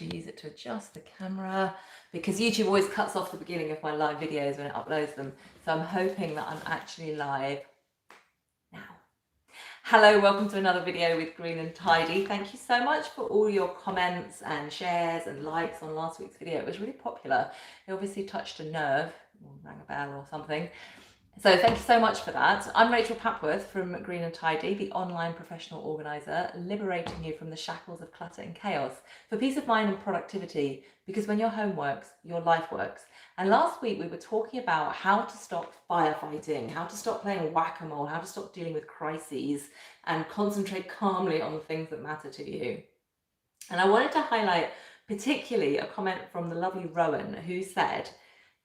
actually use it to adjust the camera because YouTube always cuts off the beginning of my live videos when it uploads them. So I'm hoping that I'm actually live now. Hello, welcome to another video with Green and Tidy. Thank you so much for all your comments and shares and likes on last week's video. It was really popular. It obviously touched a nerve or rang a bell or something. So thank you so much for that. I'm Rachel Papworth from Green and Tidy, the online professional organiser, liberating you from the shackles of clutter and chaos for peace of mind and productivity, because when your home works, your life works. And last week we were talking about how to stop firefighting, how to stop playing whack-a-mole, how to stop dealing with crises and concentrate calmly on the things that matter to you. And I wanted to highlight particularly a comment from the lovely Rowan, who said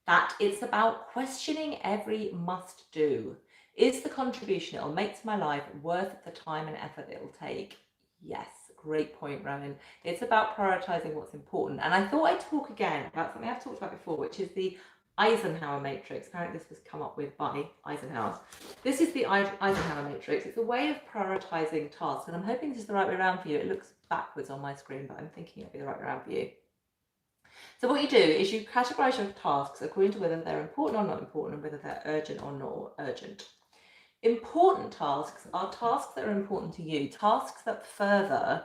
that it's about questioning every must do. Is the contribution it'll make to my life worth the time and effort it'll take? Yes, great point, Rowan. It's about prioritizing what's important. And I thought I'd talk again about something I've talked about before, which is the Eisenhower matrix. Apparently this was come up with by Eisenhower. This is the Eisenhower matrix. It's a way of prioritizing tasks, and I'm hoping this is the right way around for you. It looks backwards on my screen, but I'm thinking it'll be the right way around for you. So what you do is you categorize your tasks according to whether they're important or not important, and whether they're urgent or not urgent. Important tasks are tasks that are important to you, tasks that further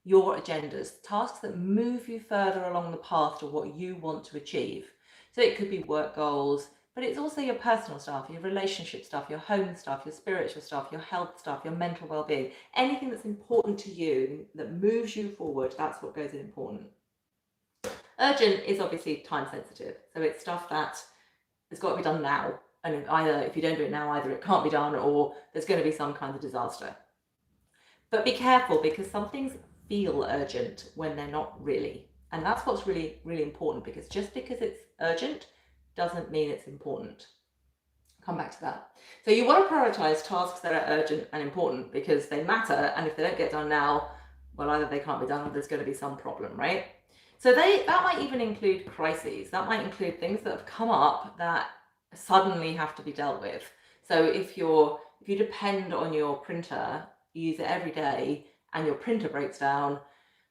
your agendas, tasks that move you further along the path to what you want to achieve. So it could be work goals, but it's also your personal stuff, your relationship stuff, your home stuff, your spiritual stuff, your health stuff, your mental well-being, anything that's important to you that moves you forward. That's what goes in important. Urgent is obviously time sensitive, so it's stuff that has got to be done now, and either if you don't do it now, either it can't be done or there's going to be some kind of disaster. But be careful, because some things feel urgent when they're not really, and that's what's really, really important, because just because it's urgent doesn't mean it's important. Come back to that. So you want to prioritize tasks that are urgent and important because they matter, and if they don't get done now, well, either they can't be done or there's going to be some problem, right? So that might even include crises. That might include things that have come up that suddenly have to be dealt with. So if you depend on your printer, you use it every day, and your printer breaks down,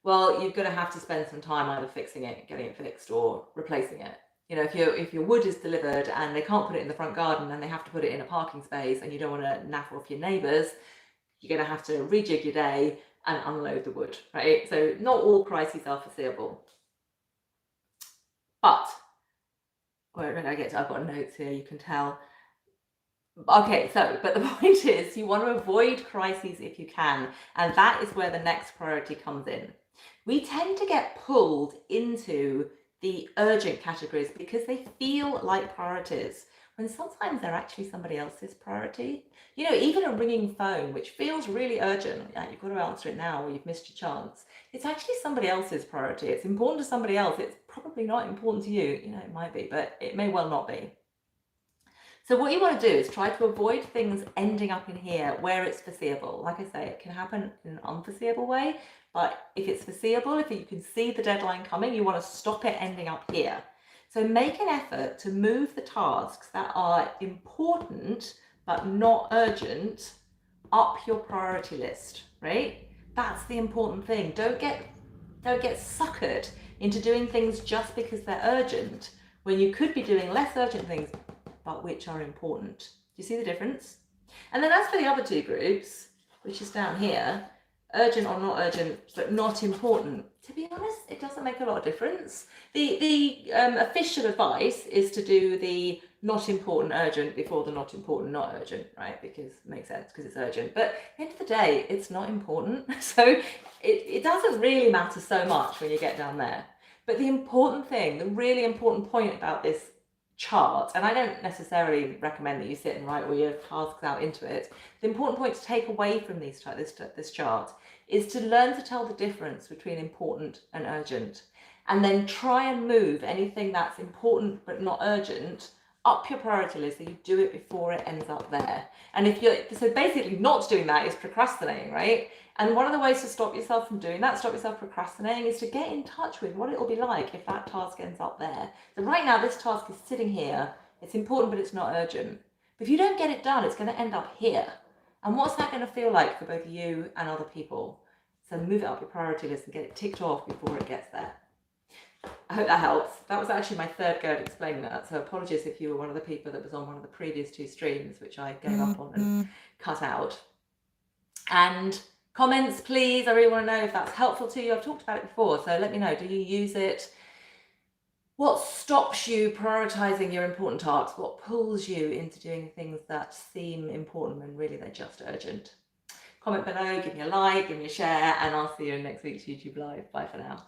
well, you're going to have to spend some time either fixing it, getting it fixed, or replacing it. You know, if your wood is delivered and they can't put it in the front garden and they have to put it in a parking space, and you don't want to naff off your neighbours, you're going to have to rejig your day and unload the wood, right? So not all crises are foreseeable. But when I get to, I've got notes here, you can tell. Okay, but the point is, you want to avoid crises if you can, and that is where the next priority comes in. We tend to get pulled into the urgent categories because they feel like priorities, when sometimes they're actually somebody else's priority. You know, even a ringing phone, which feels really urgent, yeah, you've got to answer it now or you've missed your chance. It's actually somebody else's priority. It's important to somebody else. It's probably not important to you. You know, it might be, but it may well not be. So what you want to do is try to avoid things ending up in here where it's foreseeable. Like I say, it can happen in an unforeseeable way, but if it's foreseeable, if you can see the deadline coming, you want to stop it ending up here. So make an effort to move the tasks that are important but not urgent up your priority list, right? That's the important thing. Don't get suckered into doing things just because they're urgent when you could be doing less urgent things but which are important. Do you see the difference? And then as for the other two groups, which is down here, urgent or not urgent, but not important, to be honest, it doesn't make a lot of difference. The official advice is to do the not important urgent before the not important not urgent, right? Because it makes sense, because it's urgent. But at the end of the day, it's not important. So it doesn't really matter so much when you get down there. But the important thing, the really important point about this chart, and I don't necessarily recommend that you sit and write all your tasks out into it, the important point to take away from this chart is to learn to tell the difference between important and urgent, and then try and move anything that's important but not urgent up your priority list, so you do it before it ends up there. And so basically not doing that is procrastinating, right? And one of the ways to stop yourself from doing that, stop yourself procrastinating, is to get in touch with what it'll be like if that task ends up there. So right now this task is sitting here, it's important but it's not urgent. But if you don't get it done, it's going to end up here. And what's that going to feel like for both you and other people? So move it up your priority list and get it ticked off before it gets there. I hope that helps. That was actually my third go at explaining that, so apologies if you were one of the people that was on one of the previous 2 streams, which I gave up on and cut out. And comments, please. I really want to know if that's helpful to you. I've talked about it before, so let me know. Do you use it? What stops you prioritizing your important tasks? What pulls you into doing things that seem important when really they're just urgent? Comment below, give me a like, give me a share, and I'll see you in next week's YouTube Live. Bye for now.